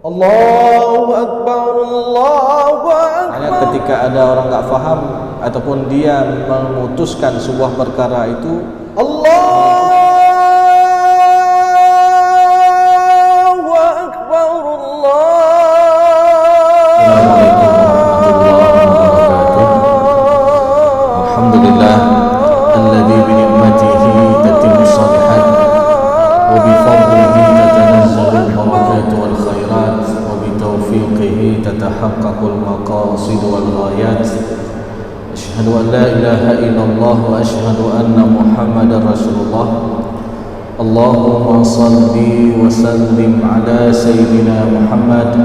Allahu Akbar, Allahu Hanya Akbar. ketika ada orang tak faham ataupun dia memutuskan sebuah perkara itu, Allahu Akbar, Assalamualaikum warahmatullahi wabarakatuh. Alhamdulillah alladzi bi ni'matihi tatimmu shalihat wa bi fadlihi tatanazzalu barakatu wal khairat wa bi taufiqihi tatahaqqaqul maqasid wal ghayat. Asyhadu an la ilaha illallah wa asyhadu anna Muhammadar Rasulullah. Allahumma salli wa sallim ala sayyidina Muhammad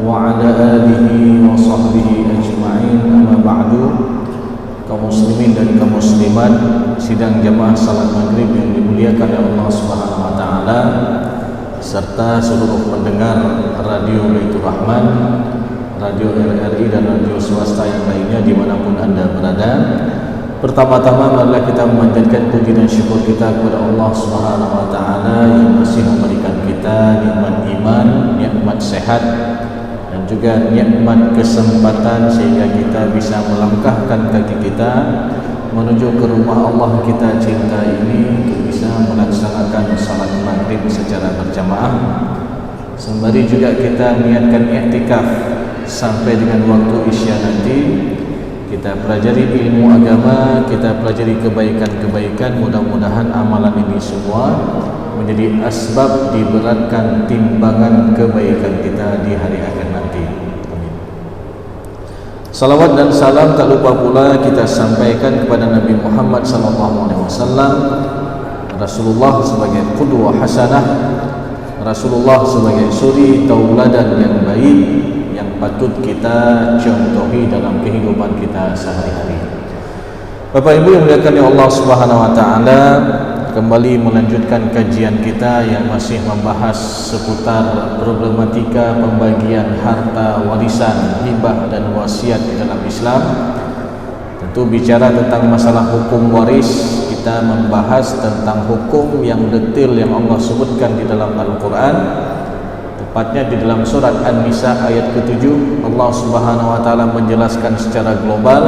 wa ala alihi wa sahbihi ajma'in. Amma ba'du. Kaum muslimin dan kaum muslimat sidang jamaah salat maghrib yang dimuliakan oleh Allah Subhanahu wa taala, serta seluruh pendengar radio Baitur Rahman, radio RRI dan radio swasta yang lainnya dimanapun anda berada. Pertama-tama marilah kita memanjatkan puji dan syukur kita kepada Allah Subhanahu wa taala yang masih memberikan kita nikmat iman, nikmat sehat dan juga nikmat kesempatan sehingga kita bisa melangkahkan kaki kita menuju ke rumah Allah kita cinta ini untuk bisa melaksanakan salat maghrib secara berjamaah. Sembari juga kita niatkan i'tikaf sampai dengan waktu isya nanti. Kita pelajari ilmu agama, kita pelajari kebaikan-kebaikan. Mudah-mudahan amalan ini semua menjadi asbab diberatkan timbangan kebaikan kita di hari akhir nanti. Amin. Salawat dan salam tak lupa pula kita sampaikan kepada Nabi Muhammad SAW, Rasulullah sebagai qudwah hasanah, Rasulullah sebagai suri tauladan yang baik yang patut kita contohi dalam kehidupan kita sehari-hari. Bapak Ibu yang dimuliakan oleh Allah Subhanahu wa taala, kembali melanjutkan kajian kita yang masih membahas seputar problematika pembagian harta warisan, hibah dan wasiat di dalam Islam. Tentu bicara tentang masalah hukum waris, kita membahas tentang hukum yang detail yang Allah sebutkan di dalam Al-Quran. Tepatnya di dalam surat An-Nisa ayat ke-7, Allah Subhanahu wa taala menjelaskan secara global,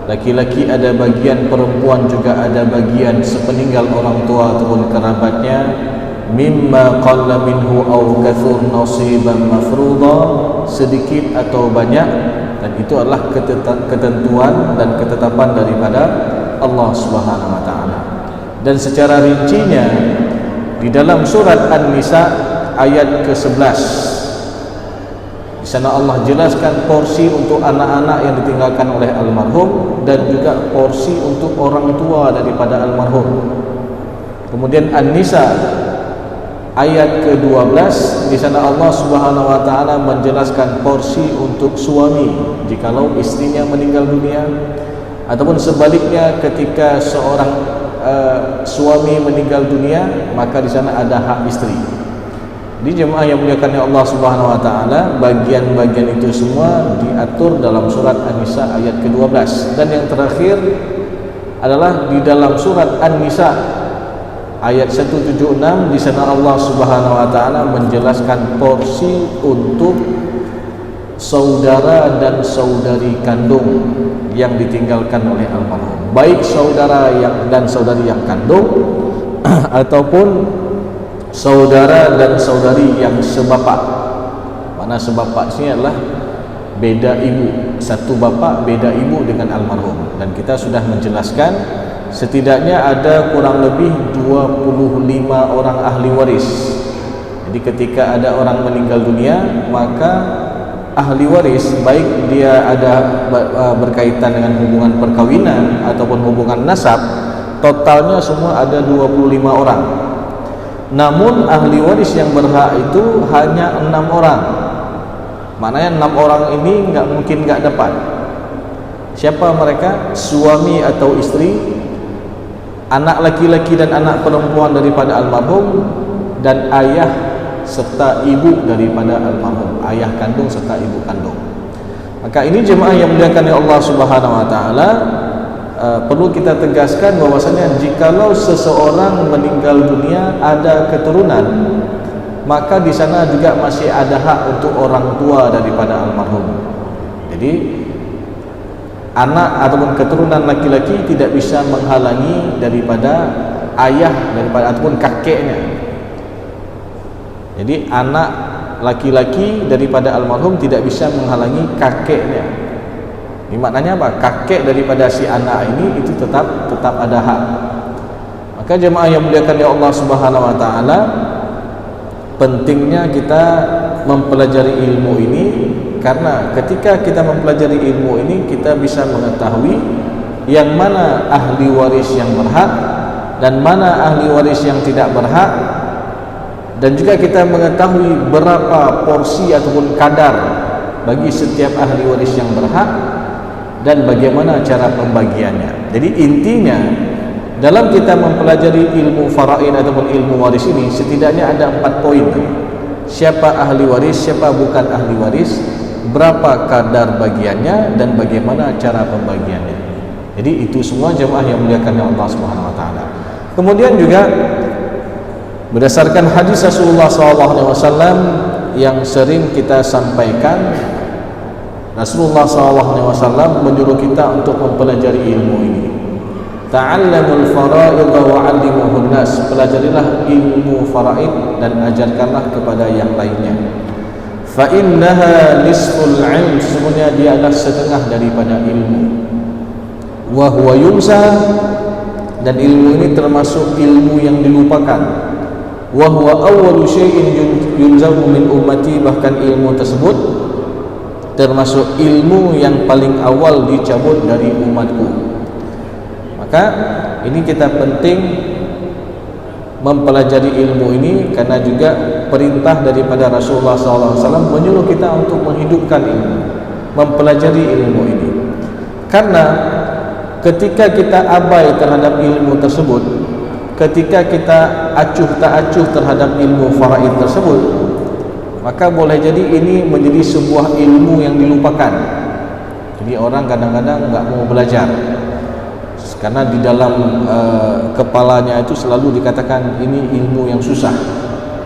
laki-laki ada bagian, perempuan juga ada bagian sepeninggal orang tua ataupun kerabatnya, mimma qalla minhu aw kathur nasiban mafruḍa, sedikit atau banyak, dan itu adalah ketentuan dan ketetapan daripada Allah Subhanahu wa taala. Dan secara rincinya di dalam surat An-Nisa ayat ke-11, di sana Allah jelaskan porsi untuk anak-anak yang ditinggalkan oleh almarhum dan juga porsi untuk orang tua daripada almarhum. Kemudian An-Nisa ayat ke-12, di sana Allah Subhanahu wa taala menjelaskan porsi untuk suami jikalau istrinya meninggal dunia, ataupun sebaliknya ketika seorang suami meninggal dunia, maka di sana ada hak istri. Di jemaah yang muliakan Allah Subhanahu wa taala, bagian-bagian itu semua diatur dalam surat An-Nisa ayat ke-12. Dan yang terakhir adalah di dalam surat An-Nisa ayat 176, di sana Allah Subhanahu wa taala menjelaskan porsi untuk saudara dan saudari kandung yang ditinggalkan oleh almarhum, baik saudara dan saudari yang kandung ataupun saudara dan saudari yang sebapak. Mana sebapak ini adalah beda ibu, satu bapak beda ibu dengan almarhum. Dan kita sudah menjelaskan setidaknya ada kurang lebih 25 orang ahli waris. Jadi ketika ada orang meninggal dunia, maka ahli waris, baik dia ada berkaitan dengan hubungan perkawinan ataupun hubungan nasab, totalnya semua ada 25 orang. Namun ahli waris yang berhak itu hanya 6 orang. Maknanya 6 orang ini mungkin nggak dapat. Siapa mereka? Suami atau istri, anak laki-laki dan anak perempuan daripada almarhum, dan ayah serta ibu daripada almarhum, ayah kandung serta ibu kandung. Maka ini jemaah yang dimuliakan oleh Allah Subhanahu wa taala, perlu kita tegaskan bahwasanya jikalau seseorang meninggal dunia ada keturunan, maka di sana juga masih ada hak untuk orang tua daripada almarhum. Jadi anak ataupun keturunan laki-laki tidak bisa menghalangi daripada ayah daripada ataupun kakeknya. Jadi anak laki-laki daripada almarhum tidak bisa menghalangi kakeknya. Ini maknanya apa? Kakek daripada si anak ini itu tetap ada hak. Maka jemaah yang muliakan oleh Allah Subhanahu wa taala, pentingnya kita mempelajari ilmu ini, karena ketika kita mempelajari ilmu ini kita bisa mengetahui yang mana ahli waris yang berhak dan mana ahli waris yang tidak berhak, dan juga kita mengetahui berapa porsi ataupun kadar bagi setiap ahli waris yang berhak dan bagaimana cara pembagiannya. Jadi intinya dalam kita mempelajari ilmu faraid ataupun ilmu waris ini setidaknya ada 4 poin. Siapa ahli waris, siapa bukan ahli waris, berapa kadar bagiannya, dan bagaimana cara pembagiannya. Jadi itu semua jemaah yang muliakan Allah Subhanahu wa taala. Kemudian juga berdasarkan hadis Rasulullah SAW yang sering kita sampaikan, Rasulullah SAW menyuruh kita untuk mempelajari ilmu ini. Ta'allamul fara'id wa 'allimuhun nas. Pelajarilah ilmu faraid dan ajarkanlah kepada yang lainnya. Fa innaha nisful 'ilm. Sesungguhnya dia adalah setengah daripada ilmu. Wa huwa yunsa. Dan ilmu ini termasuk ilmu yang dilupakan. Wa huwa awwalu syai'in yunzamu min ummati. Bahkan ilmu tersebut termasuk ilmu yang paling awal dicabut dari umatku. Maka ini kita penting mempelajari ilmu ini, karena juga perintah daripada Rasulullah SAW menyuruh kita untuk menghidupkan ilmu, mempelajari ilmu ini. Karena ketika kita abai terhadap ilmu tersebut, ketika kita acuh tak acuh terhadap ilmu faraid tersebut, maka boleh jadi ini menjadi sebuah ilmu yang dilupakan. Jadi orang kadang-kadang enggak mau belajar karena di dalam kepalanya itu selalu dikatakan ini ilmu yang susah,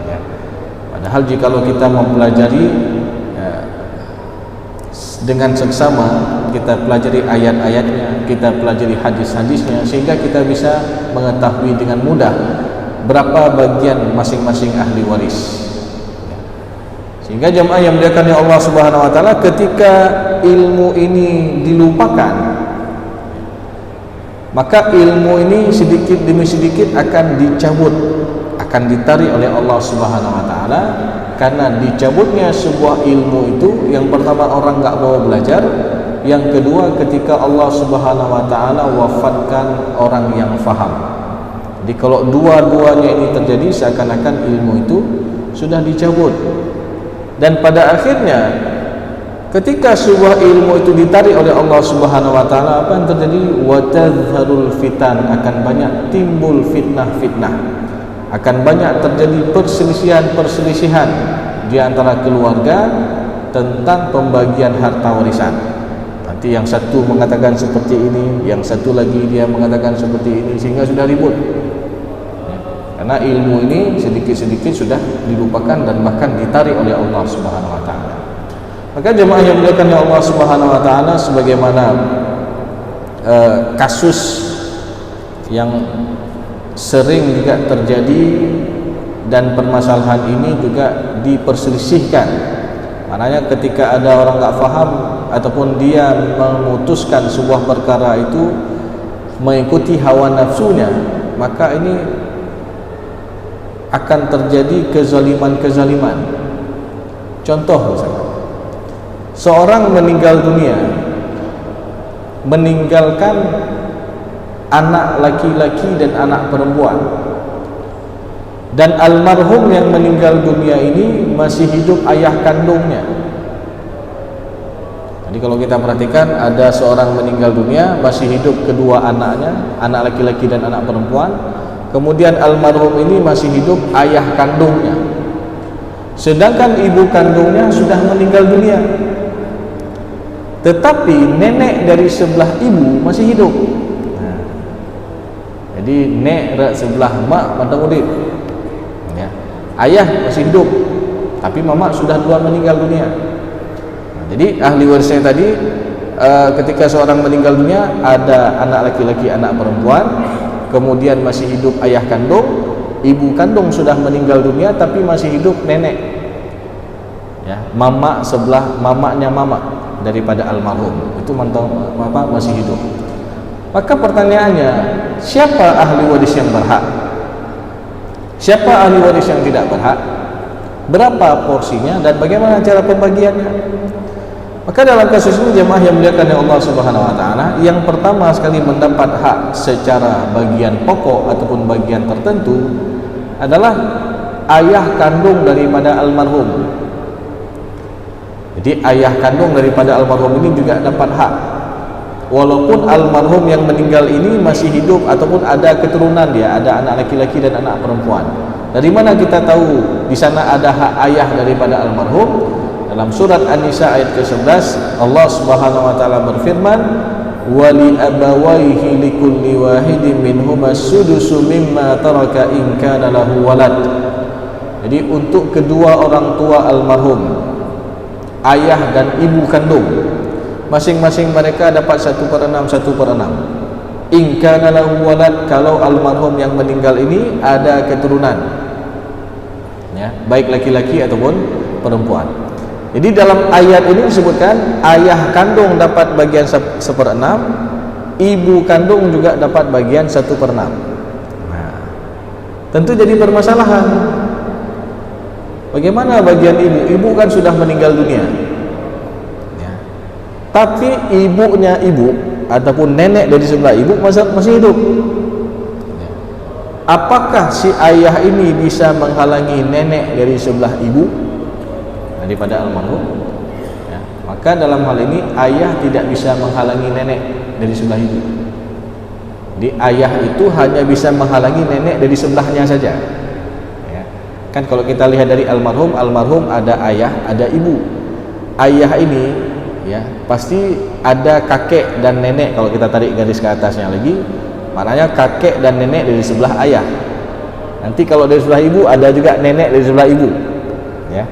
ya. Padahal jikalau kita mempelajari dengan seksama, kita pelajari ayat-ayatnya, kita pelajari hadis-hadisnya, sehingga kita bisa mengetahui dengan mudah berapa bagian masing-masing ahli waris, ya. Sehingga jemaah yang dimuliakan oleh Allah Subhanahu wa taala, ketika ilmu ini dilupakan, maka ilmu ini sedikit demi sedikit akan dicabut, akan ditarik oleh Allah Subhanahu wa taala. Karena dicabutnya sebuah ilmu itu, yang pertama orang enggak mau belajar, yang kedua ketika Allah Subhanahu wa taala wafatkan orang yang faham. Jadi kalau dua-duanya ini terjadi, seakan-akan ilmu itu sudah dicabut. Dan pada akhirnya ketika sebuah ilmu itu ditarik oleh Allah Subhanahu wa taala, apa yang terjadi? Wa tadhharul fitan, akan banyak timbul fitnah-fitnah. Akan banyak terjadi perselisihan-perselisihan di antara keluarga tentang pembagian harta warisan. Nanti yang satu mengatakan seperti ini, yang satu lagi dia mengatakan seperti ini, sehingga sudah ribut. Karena ilmu ini sedikit-sedikit sudah dilupakan dan bahkan ditarik oleh Allah Subhanahu wa taala. Maka jemaah yang dimuliakan oleh Allah Subhanahu wa taala, sebagaimana kasus yang sering juga terjadi dan permasalahan ini juga diperselisihkan. Maknanya ketika ada orang enggak faham ataupun dia memutuskan sebuah perkara itu mengikuti hawa nafsunya, maka ini akan terjadi kezaliman-kezaliman. Contoh misalnya, seorang meninggal dunia, meninggalkan anak laki-laki dan anak perempuan, dan almarhum yang meninggal dunia ini masih hidup ayah kandungnya. Jadi kalau kita perhatikan, ada seorang meninggal dunia, masih hidup kedua anaknya, anak laki-laki dan anak perempuan. Kemudian almarhum ini masih hidup ayah kandungnya, sedangkan ibu kandungnya sudah meninggal dunia. Tetapi nenek dari sebelah ibu masih hidup. Nah, jadi nek sebelah mak pada urip, ya. ayah masih hidup tapi mama sudah duluan meninggal dunia. Jadi ahli warisnya tadi ketika seorang meninggal dunia, ada anak laki-laki, anak perempuan, kemudian masih hidup ayah kandung, ibu kandung sudah meninggal dunia tapi masih hidup nenek, ya, mama sebelah mamanya mama daripada almarhum itu masih hidup. Maka pertanyaannya, siapa ahli waris yang berhak? Siapa ahli waris yang tidak berhak? Berapa porsinya dan bagaimana cara pembagiannya? Maka dalam kasus ini jemaah yang muliakan oleh Allah Subhanahu wa taala, yang pertama sekali mendapat hak secara bagian pokok ataupun bagian tertentu adalah ayah kandung daripada almarhum. Jadi ayah kandung daripada almarhum ini juga dapat hak. Walaupun almarhum yang meninggal ini masih hidup ataupun ada keturunan dia, ada anak laki-laki dan anak perempuan. Dari mana kita tahu di sana ada hak ayah daripada almarhum? Dalam surat An-Nisa ayat ke-11 Allah Subhanahu wa taala berfirman, "Wa li abawayhi likulli wahidin minhuma sudusu mimma taraka in kana lahu walad." Jadi untuk kedua orang tua almarhum, ayah dan ibu kandung, masing-masing mereka dapat 1/6 1/6. In kana lahu walad, kalau almarhum yang meninggal ini ada keturunan, ya, baik laki-laki ataupun perempuan. Jadi dalam ayat ini disebutkan ayah kandung dapat bagian 1/6, ibu kandung juga dapat bagian 1/6. Nah, tentu jadi permasalahan. Bagaimana bagian ibu? Ibu kan sudah meninggal dunia, ya. Tapi ibunya ibu ataupun nenek dari sebelah ibu masih hidup. Ya. Apakah si ayah ini bisa menghalangi nenek dari sebelah ibu daripada almarhum? Ya. Maka dalam hal ini ayah tidak bisa menghalangi nenek dari sebelah ibu. Jadi ayah itu hanya bisa menghalangi nenek dari sebelahnya saja. Ya. Kan kalau kita lihat dari almarhum ada ayah, ada ibu. Ayah ini, ya, pasti ada kakek dan nenek. Kalau kita tarik garis ke atasnya lagi, maknanya kakek dan nenek dari sebelah ayah. Nanti kalau dari sebelah ibu ada juga nenek dari sebelah ibu, ya.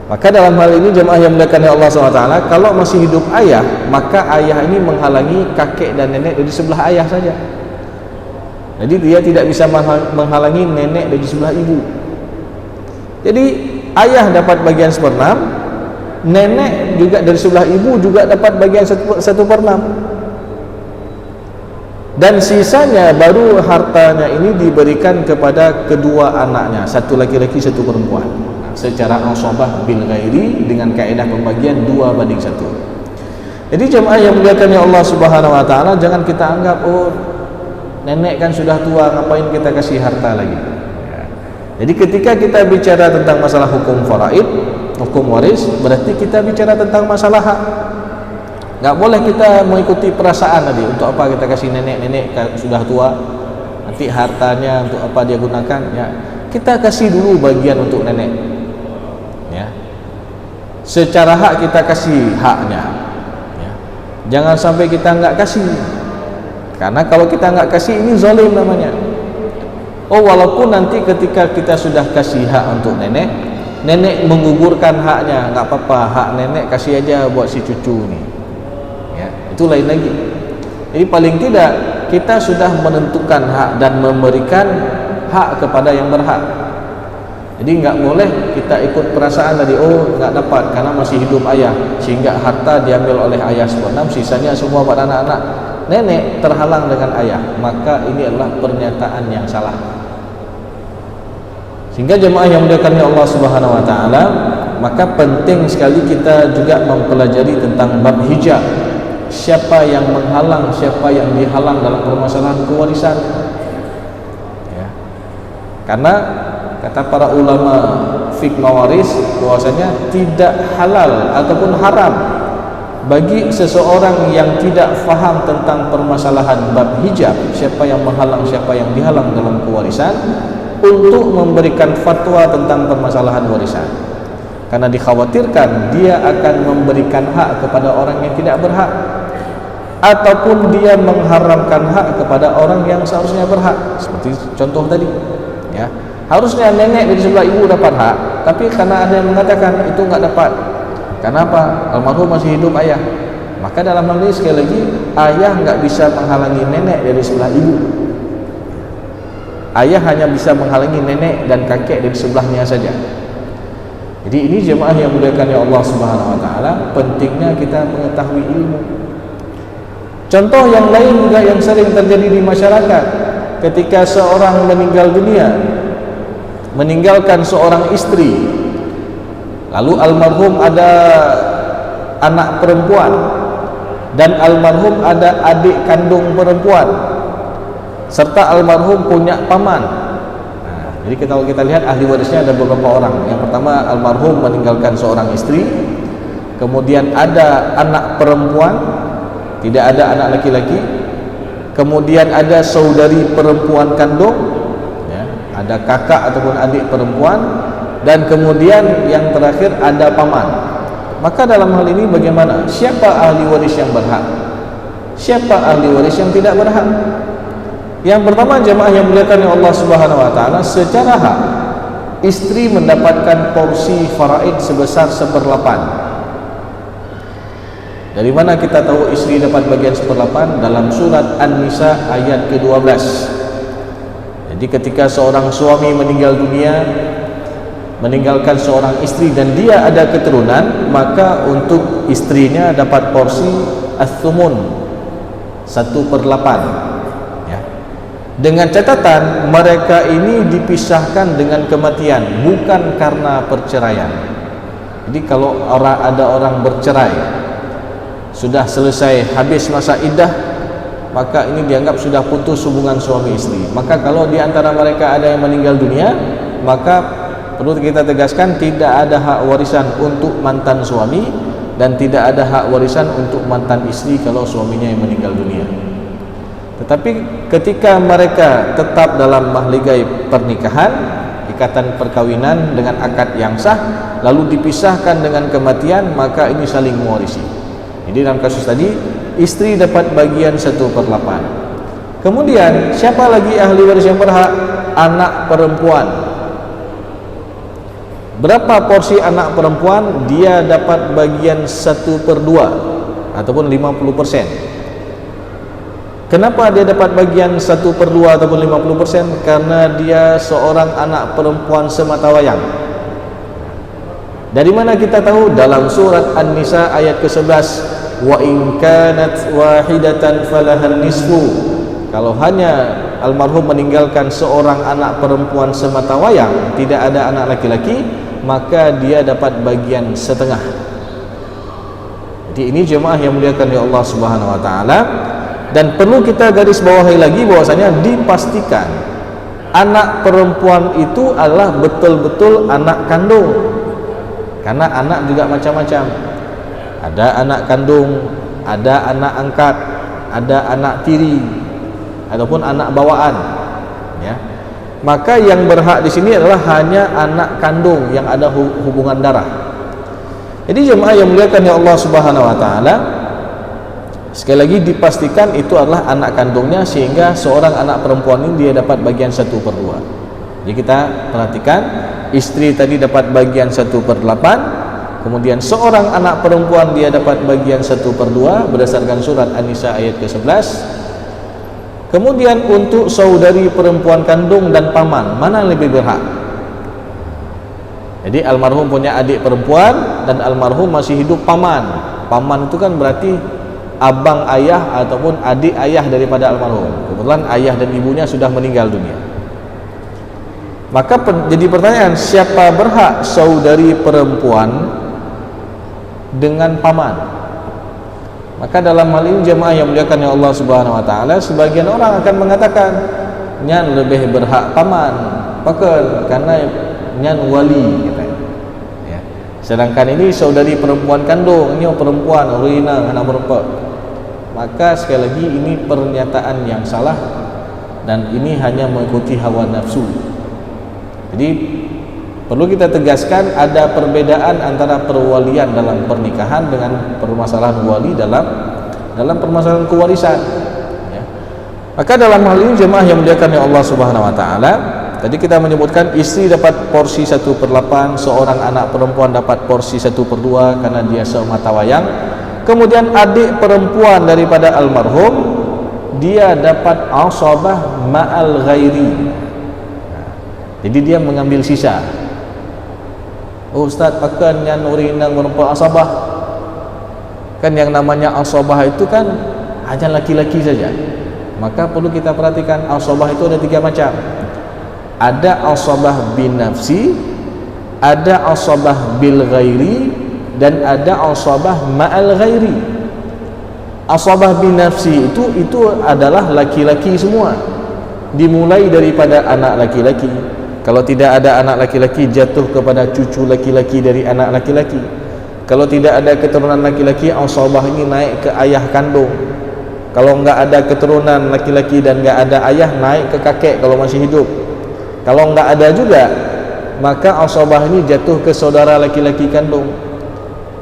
Maka dalam hal ini jemaah yang dimuliakan oleh Allah SWT, kalau masih hidup ayah, maka ayah ini menghalangi kakek dan nenek dari sebelah ayah saja. Jadi dia tidak bisa menghalangi nenek dari sebelah ibu. Jadi ayah dapat bagian 1/6, nenek juga dari sebelah ibu juga dapat bagian 1/6. Dan sisanya baru hartanya ini diberikan kepada kedua anaknya, satu laki-laki satu perempuan, secara asabah bil ghairi, dengan kaedah pembagian 2/1. Jadi jemaah yang dimuliakan oleh Allah Subhanahu wa taala, jangan kita anggap nenek kan sudah tua, ngapain kita kasih harta lagi. Ya. Jadi ketika kita bicara tentang masalah hukum faraid, hukum waris, berarti kita bicara tentang masalah hak. Nggak boleh kita mengikuti perasaan tadi, untuk apa kita kasih nenek sudah tua, nanti hartanya untuk apa dia gunakan, ya. Kita kasih dulu bagian untuk nenek. Ya. Secara hak kita kasih haknya, ya. Jangan sampai kita nggak kasih, karena kalau kita nggak kasih ini zalim namanya. Walaupun nanti ketika kita sudah kasih hak untuk nenek menggugurkan haknya, nggak apa-apa, hak nenek kasih aja buat si cucu nih, ya, itu lain lagi. Jadi paling tidak kita sudah menentukan hak dan memberikan hak kepada yang berhak. Jadi nggak boleh kita ikut perasaan tadi, nggak dapat karena masih hidup ayah, sehingga harta diambil oleh ayah 1/6, sisanya semua buat anak-anak. Nenek terhalang dengan ayah, maka ini adalah pernyataan yang salah. Sehingga jemaah yang dimuliakan Allah Subhanahu wa taala, maka penting sekali kita juga mempelajari tentang bab hijab. Siapa yang menghalang, siapa yang dihalang dalam permasalahan kewarisan. Ya. Karena kata para ulama fiqh mawaris bahwasanya tidak halal ataupun haram bagi seseorang yang tidak faham tentang permasalahan bab hijab, siapa yang menghalang, siapa yang dihalang dalam kewarisan, untuk memberikan fatwa tentang permasalahan warisan. Karena dikhawatirkan dia akan memberikan hak kepada orang yang tidak berhak, ataupun dia mengharamkan hak kepada orang yang seharusnya berhak. Seperti contoh tadi, ya. Harusnya nenek dari sebelah ibu dapat hak, tapi karena ada yang mengatakan itu enggak dapat. Kenapa? Almarhum masih hidup ayah. Maka dalam hal ini sekali lagi, ayah enggak bisa menghalangi nenek dari sebelah ibu. Ayah hanya bisa menghalangi nenek dan kakek dari sebelahnya saja. Jadi ini jemaah yang muliakan ya Allah Subhanahu wa taala, pentingnya kita mengetahui ilmu. Contoh yang lain juga yang sering terjadi di masyarakat, ketika seorang meninggal dunia, meninggalkan seorang istri, lalu almarhum ada anak perempuan dan almarhum ada adik kandung perempuan, serta almarhum punya paman. Jadi kalau kita lihat ahli warisnya ada beberapa orang. Yang pertama, almarhum meninggalkan seorang istri, kemudian ada anak perempuan, tidak ada anak laki-laki, kemudian ada saudari perempuan kandung, ya, ada kakak ataupun adik perempuan, dan kemudian yang terakhir ada paman. Maka dalam hal ini bagaimana? Siapa ahli waris yang berhak? Siapa ahli waris yang tidak berhak? Yang pertama, jemaah yang muliakan Allah Subhanahu wa taala, secara hak istri mendapatkan porsi faraid sebesar 1/8. Dari mana kita tahu istri dapat bagian 1/8? Dalam surat An-Nisa ayat ke-12. Jadi ketika seorang suami meninggal dunia, meninggalkan seorang istri dan dia ada keturunan, maka untuk istrinya dapat porsi as-sumun 1/8. Dengan catatan mereka ini dipisahkan dengan kematian, bukan karena perceraian. Jadi kalau ada orang bercerai, sudah selesai habis masa iddah, maka ini dianggap sudah putus hubungan suami istri. Maka kalau di antara mereka ada yang meninggal dunia, maka perlu kita tegaskan tidak ada hak warisan untuk mantan suami dan tidak ada hak warisan untuk mantan istri kalau suaminya yang meninggal dunia. Tetapi ketika mereka tetap dalam mahligai pernikahan, ikatan perkawinan dengan akad yang sah, lalu dipisahkan dengan kematian, maka ini saling mewarisi. Jadi dalam kasus tadi, istri dapat bagian 1/8. Kemudian siapa lagi ahli waris yang berhak? Anak perempuan. Berapa porsi anak perempuan? Dia dapat bagian 1/2 ataupun 50%. Kenapa dia dapat bagian 1/2 ataupun 50%? Karena dia seorang anak perempuan sematawayang. Dari mana kita tahu? Dalam surat An-Nisa ayat ke-11, wa in kanat wahidatan falahan nisfu. Kalau hanya almarhum meninggalkan seorang anak perempuan sematawayang, tidak ada anak laki-laki, maka dia dapat bagian setengah. Jadi ini jemaah yang muliakan oleh Allah Subhanahu wa taala. Dan perlu kita garis bawahi lagi bahwasanya dipastikan anak perempuan itu adalah betul-betul anak kandung. Karena anak juga macam-macam. Ada anak kandung, ada anak angkat, ada anak tiri, ataupun anak bawaan. Ya. Maka yang berhak di sini adalah hanya anak kandung yang ada hubungan darah. Jadi jemaah yang muliakan ya Allah Subhanahu wa taala, sekali lagi dipastikan itu adalah anak kandungnya, sehingga seorang anak perempuan ini dia dapat bagian 1/2. Jadi kita perhatikan, istri tadi dapat bagian 1/8, kemudian seorang anak perempuan dia dapat bagian 1/2 berdasarkan surat An-Nisa ayat ke-11. Kemudian untuk saudari perempuan kandung dan paman, mana yang lebih berhak? Jadi almarhum punya adik perempuan dan almarhum masih hidup paman. Paman itu kan berarti abang ayah ataupun adik ayah daripada almarhum. Kebetulan ayah dan ibunya sudah meninggal dunia. Maka jadi pertanyaan, siapa berhak saudari perempuan dengan paman? Maka dalam hal ini jemaah yang muliakan ya Allah Subhanahu wa taala, sebagian orang akan mengatakan nyan lebih berhak paman, pakai karena nyan wali katanya. Ya. Sedangkan ini saudari perempuan kandung, ini perempuan, Rina anak perempuan. Maka sekali lagi ini pernyataan yang salah dan ini hanya mengikuti hawa nafsu. Jadi perlu kita tegaskan ada perbedaan antara perwalian dalam pernikahan dengan permasalahan wali dalam permasalahan kewarisan. Ya. Maka dalam hal ini jemaah yang muliakan oleh Allah Subhanahu wa taala, tadi kita menyebutkan isteri dapat porsi 1/8, seorang anak perempuan dapat porsi 1/2 karena dia semata wayang. Kemudian adik perempuan daripada almarhum dia dapat asabah ma'al ghairi. Jadi dia mengambil sisa. Oh Ustaz, pakan yang orang yang merempat asabah. Kan yang namanya asabah itu kan hanya laki-laki saja. Maka perlu kita perhatikan asabah itu ada 3 macam. Ada asabah bin nafsi, ada asabah bil ghairi, dan ada asabah ma'al ghairi. Asabah bin nafsi itu adalah laki-laki semua, dimulai daripada anak laki-laki. Kalau tidak ada anak laki-laki, jatuh kepada cucu laki-laki dari anak laki-laki. Kalau tidak ada keturunan laki-laki, asabah ini naik ke ayah kandung. Kalau enggak ada keturunan laki-laki dan enggak ada ayah, naik ke kakek kalau masih hidup. Kalau enggak ada juga, maka asabah ini jatuh ke saudara laki-laki kandung.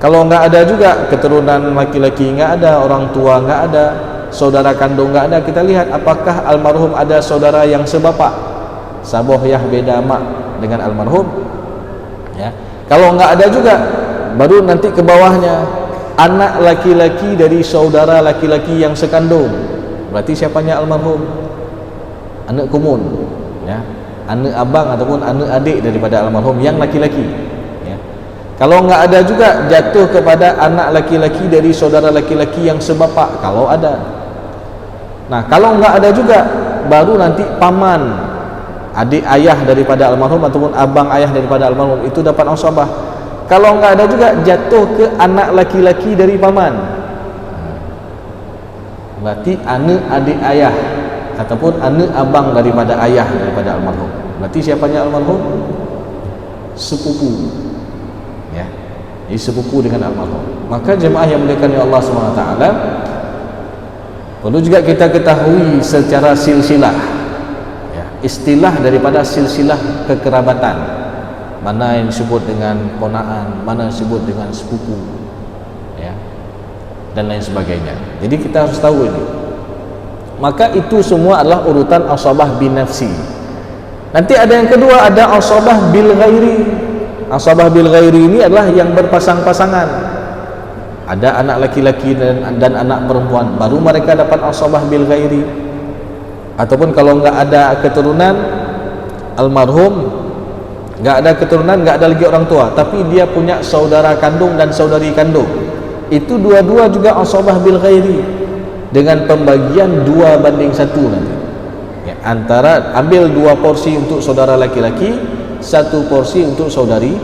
Kalau enggak ada juga keturunan laki-laki, enggak ada orang tua, enggak ada saudara kandung, enggak ada, kita lihat apakah almarhum ada saudara yang sebapak, saboh yah beda mak dengan almarhum, ya. Kalau enggak ada juga, baru nanti ke bawahnya anak laki-laki dari saudara laki-laki yang sekandung. Berarti siapanya almarhum? Anak kumun, ya, anak abang ataupun anak adik daripada almarhum yang laki-laki. Kalau enggak ada juga, jatuh kepada anak laki-laki dari saudara laki-laki yang sebapak kalau ada. Nah, kalau enggak ada juga, baru nanti paman, adik ayah daripada almarhum ataupun abang ayah daripada almarhum itu dapat asabah. Kalau enggak ada juga, jatuh ke anak laki-laki dari paman. Berarti anak adik ayah ataupun anak abang daripada ayah daripada almarhum. Berarti siapanya almarhum? Sepupu. Ya, jadi sepupu dengan almarhum. Maka jemaah yang dimuliakan oleh Allah SWT, perlu juga kita ketahui secara silsilah, ya, istilah daripada silsilah kekerabatan, mana yang disebut dengan ponaan, mana yang disebut dengan sepupu, ya, dan lain sebagainya. Jadi kita harus tahu ini. Maka itu semua adalah urutan asabah bin nafsi. Nanti ada yang kedua, ada asabah bil ghairi. Asabah bil ghairi ini adalah yang berpasang-pasangan. Ada anak laki-laki dan anak perempuan, baru mereka dapat asabah bil ghairi. Ataupun kalau enggak ada keturunan almarhum, enggak ada keturunan, enggak ada lagi orang tua, tapi dia punya saudara kandung dan saudari kandung, itu dua-dua juga asabah bil ghairi dengan pembagian 2:1 nanti, ya, antara ambil 2 porsi untuk saudara laki-laki, 1 porsi untuk saudari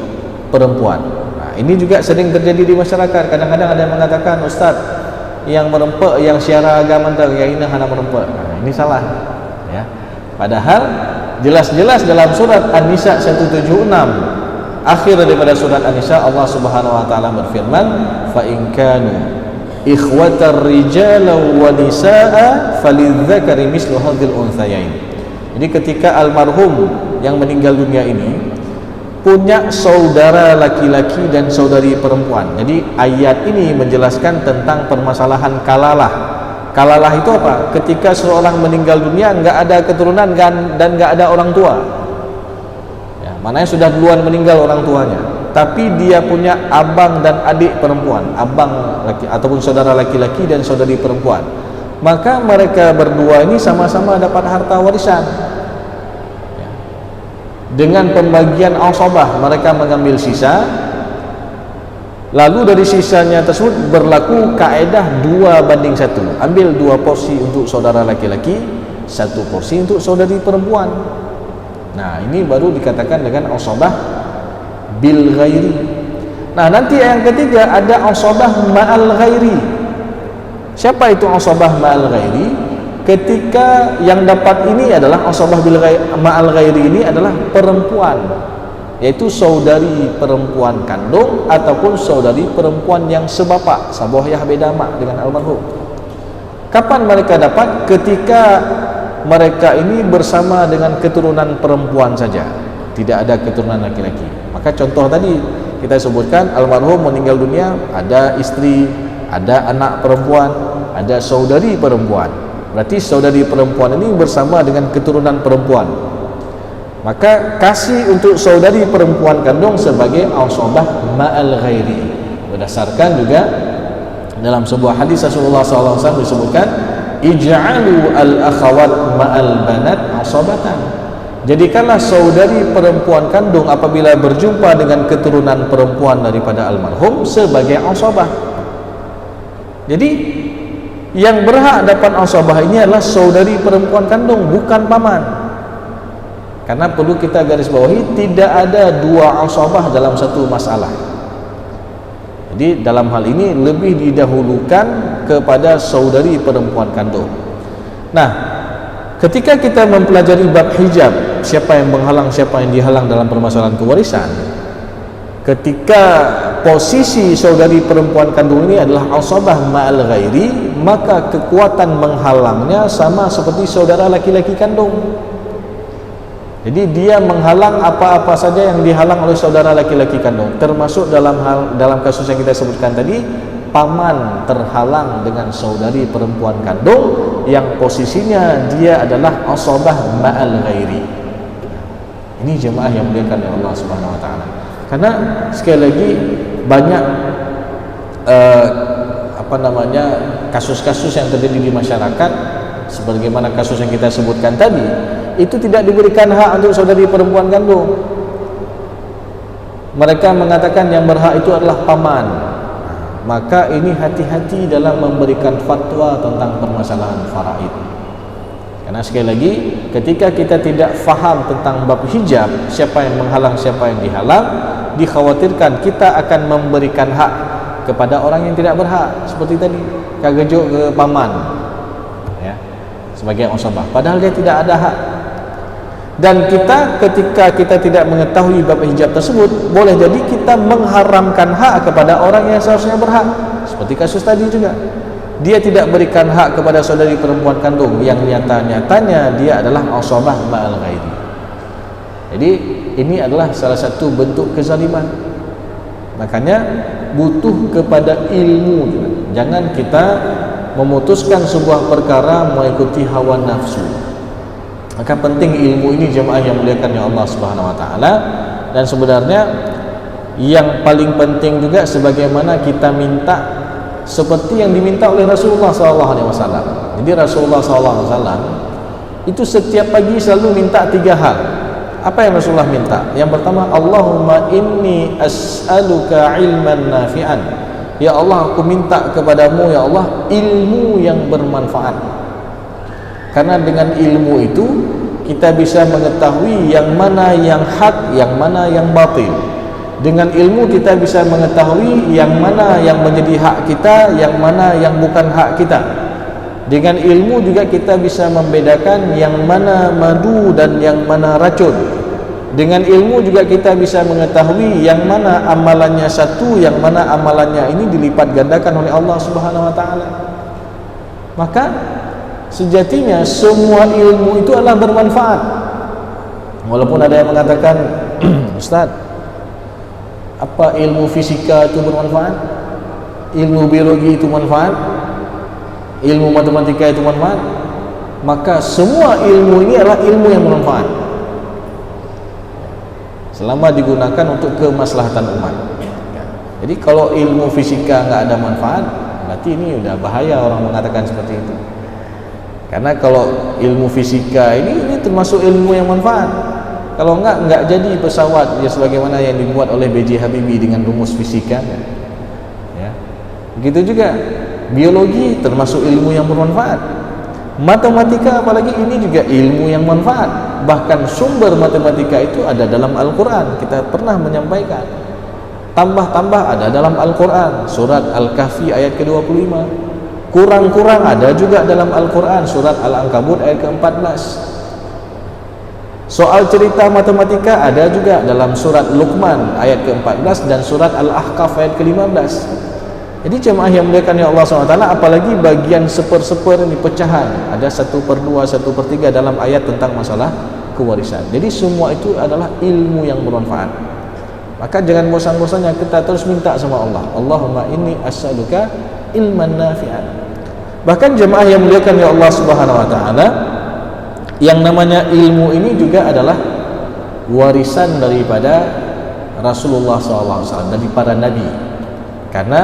perempuan. Nah, ini juga sering terjadi di masyarakat. Kadang-kadang ada yang mengatakan, Ustaz, yang merempak, yang syiara agama yang ini hana merempak. Nah, ini salah, ya. Padahal jelas-jelas dalam surat An-Nisa 176, akhir daripada surat An-Nisa, Allah Subhanahu wa taala berfirman, fa in kanu ikhwatar rijala wa nisaa falidzakari mislu hadzal unthayain. Jadi ketika almarhum yang meninggal dunia ini punya saudara laki-laki dan saudari perempuan. Jadi ayat ini menjelaskan tentang permasalahan kalalah. Kalalah itu apa? Ketika seorang meninggal dunia enggak ada keturunan dan enggak ada orang tua, ya, mananya sudah duluan meninggal orang tuanya, tapi dia punya abang dan adik perempuan, abang laki ataupun saudara laki-laki dan saudari perempuan, maka mereka berdua ini sama-sama dapat harta warisan, ya. Dengan pembagian asabah mereka mengambil sisa, lalu dari sisanya tersebut berlaku kaedah 2:1, ambil 2 porsi untuk saudara laki-laki, 1 porsi untuk saudari perempuan. Nah, ini baru dikatakan dengan asabah bil ghairi. Nah, nanti yang ketiga ada asabah ma'al ghairi. Siapa itu asabah ma'al ghairi? Ketika yang dapat ini adalah asabah bil ghairi, ma'al ghairi ini adalah perempuan, yaitu saudari perempuan kandung ataupun saudari perempuan yang sebapak, sabohyah beda mak dengan almarhum. Kapan mereka dapat? Ketika mereka ini bersama dengan keturunan perempuan saja, tidak ada keturunan laki-laki. Maka contoh tadi kita sebutkan, almarhum meninggal dunia, ada istri, ada anak perempuan, ada saudari perempuan. Berarti saudari perempuan ini bersama dengan keturunan perempuan. Maka kasih untuk saudari perempuan kandung sebagai asabah ma'al ghairi. Berdasarkan juga dalam sebuah hadis Rasulullah SAW disebutkan, ij'alu al-akhawat ma'al banat asabatan. Jadikanlah saudari perempuan kandung apabila berjumpa dengan keturunan perempuan daripada almarhum sebagai asabah. Jadi yang berhak dapat asabah ini adalah saudari perempuan kandung, bukan paman. Karena perlu kita garis bawahi, tidak ada dua asabah dalam satu masalah. Jadi dalam hal ini lebih didahulukan kepada saudari perempuan kandung. Nah, ketika kita mempelajari bab hijab, siapa yang menghalang, siapa yang dihalang dalam permasalahan kewarisan, ketika posisi saudari perempuan kandung ini adalah asabah ma'al ghairi, maka kekuatan menghalangnya sama seperti saudara laki-laki kandung. Jadi dia menghalang apa-apa saja yang dihalang oleh saudara laki-laki kandung, termasuk dalam kasus yang kita sebutkan tadi, paman terhalang dengan saudari perempuan kandung yang posisinya dia adalah asabah ma'al ghairi. Ini jemaah yang dimuliakan oleh Allah Subhanahu wa taala. Karena sekali lagi banyak kasus-kasus yang terjadi di masyarakat, sebagaimana kasus yang kita sebutkan tadi, itu tidak diberikan hak untuk saudari perempuan kandung. Mereka mengatakan yang berhak itu adalah paman. Maka ini hati-hati dalam memberikan fatwa tentang permasalahan faraid. Karena sekali lagi, ketika kita tidak faham tentang bab hijab, siapa yang menghalang, siapa yang dihalang, dikhawatirkan kita akan memberikan hak kepada orang yang tidak berhak, seperti tadi kagejuk ke paman, ya, sebagai asabah, padahal dia tidak ada hak. Dan kita, ketika kita tidak mengetahui bab hijab tersebut, boleh jadi kita mengharamkan hak kepada orang yang seharusnya berhak. Seperti kasus tadi juga, dia tidak berikan hak kepada saudari perempuan kandung yang nyata-nyatanya dia adalah asabah ma'al ghairi. Jadi ini adalah salah satu bentuk kezaliman. Makanya butuh kepada ilmu juga. Jangan kita memutuskan sebuah perkara mengikuti hawa nafsu. Maka penting ilmu ini jemaah yang muliakan ya Allah Subhanahu wa taala. Dan sebenarnya yang paling penting juga sebagaimana kita minta seperti yang diminta oleh Rasulullah SAW. Jadi Rasulullah SAW itu setiap pagi selalu minta 3 hal. Apa yang Rasulullah minta? Yang pertama, Allahumma inni as'aluka ilman nafi'an. Ya Allah, aku minta kepadamu ya Allah ilmu yang bermanfaat. Karena dengan ilmu itu kita bisa mengetahui yang mana yang hak, yang mana yang batil. Dengan ilmu kita bisa mengetahui yang mana yang menjadi hak kita, yang mana yang bukan hak kita. Dengan ilmu juga kita bisa membedakan yang mana madu dan yang mana racun. Dengan ilmu juga kita bisa mengetahui yang mana amalannya satu, yang mana amalannya ini dilipat gandakan oleh Allah Subhanahu wa taala. Maka sejatinya semua ilmu itu adalah bermanfaat. Walaupun ada yang mengatakan, Ustaz, apa ilmu fisika itu bermanfaat? Ilmu biologi itu manfaat? Ilmu matematika itu manfaat? Maka semua ilmu ini adalah ilmu yang bermanfaat selama digunakan untuk kemaslahatan umat. Jadi kalau ilmu fisika nggak ada manfaat, berarti ini udah bahaya orang mengatakan seperti itu. Karena kalau ilmu fisika ini termasuk ilmu yang manfaat. Kalau enggak jadi pesawat ya sebagaimana yang dibuat oleh B.J. Habibie dengan rumus fisika. Ya. Begitu juga biologi termasuk ilmu yang bermanfaat. Matematika apalagi ini juga ilmu yang manfaat. Bahkan sumber matematika itu ada dalam Al-Quran. Kita pernah menyampaikan. Tambah-tambah ada dalam Al-Quran. Surat Al-Kahfi ayat ke-25. Kurang-kurang ada juga dalam Al-Quran. Surat Al-Ankabut ayat ke-14. Soal cerita matematika ada juga dalam surat Luqman ayat ke-14 dan surat Al-Ahqaf ayat ke-15. Jadi jemaah yang muliakan ya Allah SWT, apalagi bagian seper-seper ini pecahan, ada 1/2, 1/3 dalam ayat tentang masalah kewarisan. Jadi semua itu adalah ilmu yang bermanfaat. Maka jangan bosan-bosannya kita terus minta sama Allah, Allahumma inni as'aluka ilman nafi'an. Bahkan jemaah yang muliakan ya Allah Subhanahu wa taala, yang namanya ilmu ini juga adalah warisan daripada Rasulullah SAW, dari para nabi. Karena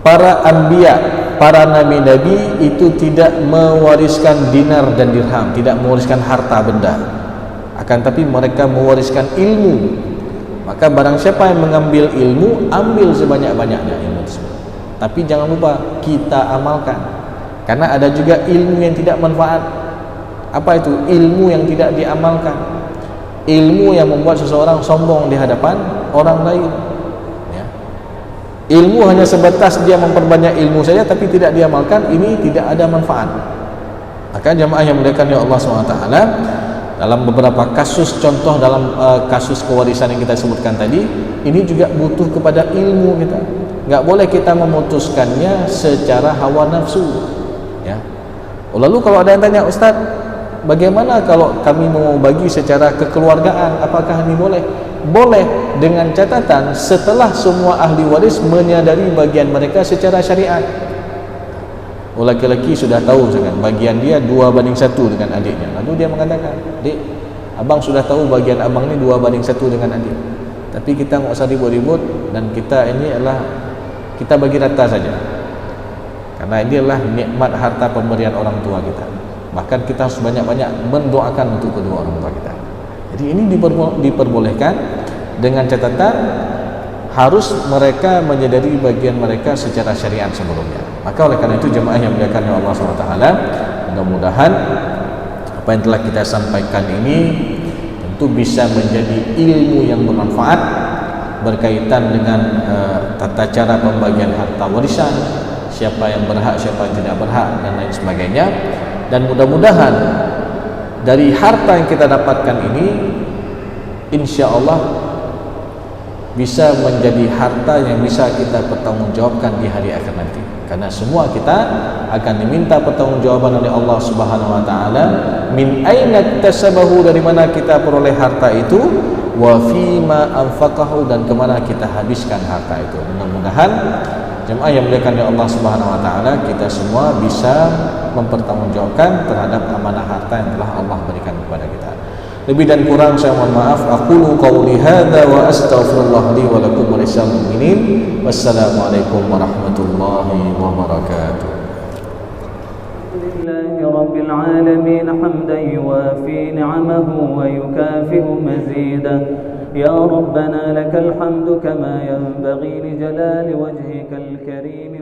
para anbiya, para nabi-nabi itu tidak mewariskan dinar dan dirham, tidak mewariskan harta benda, akan tapi mereka mewariskan ilmu. Maka barang siapa yang mengambil ilmu, ambil sebanyak-banyaknya ilmu tersebut, tapi jangan lupa kita amalkan. Karena ada juga ilmu yang tidak manfaat. Apa itu? Ilmu yang tidak diamalkan, ilmu yang membuat seseorang sombong di hadapan orang lain. Ilmu hanya sebatas dia memperbanyak ilmu saja tapi tidak diamalkan, ini tidak ada manfaat. Maka jamaah yang dimuliakan oleh Allah SWT, dalam beberapa kasus, contoh dalam kasus kewarisan yang kita sebutkan tadi, ini juga butuh kepada ilmu kita. Enggak boleh kita memutuskannya secara hawa nafsu, ya. Lalu kalau ada yang tanya, Ustaz, bagaimana kalau kami mau bagi secara kekeluargaan, apakah ini boleh? Boleh, dengan catatan setelah semua ahli waris menyadari bagian mereka secara syariat. Laki-laki sudah tahu kan bagian dia 2:1 dengan adiknya, lalu dia mengatakan, "Dik, abang sudah tahu bagian abang ini 2:1 dengan adik, tapi kita nggak usah ribut-ribut, dan kita ini adalah kita bagi rata saja, karena ini adalah nikmat harta pemberian orang tua kita. Bahkan kita harus banyak-banyak mendoakan untuk kedua orang tua kita." Jadi ini diperbolehkan dengan catatan harus mereka menyadari bagian mereka secara syariat sebelumnya. Maka oleh karena itu jemaah yang dimuliakan oleh Allah SWT, mudah-mudahan apa yang telah kita sampaikan ini tentu bisa menjadi ilmu yang bermanfaat berkaitan dengan tata cara pembagian harta warisan, siapa yang berhak, siapa yang tidak berhak, dan lain sebagainya. Dan mudah-mudahan dari harta yang kita dapatkan ini, insya Allah bisa menjadi harta yang bisa kita pertanggungjawabkan di hari akhir nanti. Karena semua kita akan diminta pertanggungjawaban oleh Allah Subhanahu wa taala, min aina iktasabahu, dari mana kita peroleh harta itu, wa fima anfaqahu, dan kemana kita habiskan harta itu. Mudah-mudahan jemaah yang dimuliakan oleh Allah Subhanahu wa taala, kita semua bisa mempertanggungjawabkan terhadap amanah harta yang telah Allah berikan kepada kita. Lebih dan kurang saya mohon maaf. Aqulu qawli hadza wa astaghfirullah li wa lakum wa lisal mu'minin. Wassalamualaikum warahmatullahi wabarakatuh. Alhamdulillahi rabbil alamin hamdan yuwafi ni'amahu wa yukafi'u mazidah. Ya Rabbana lakal hamdu kama yanbaghi li jalali wajhikal karim.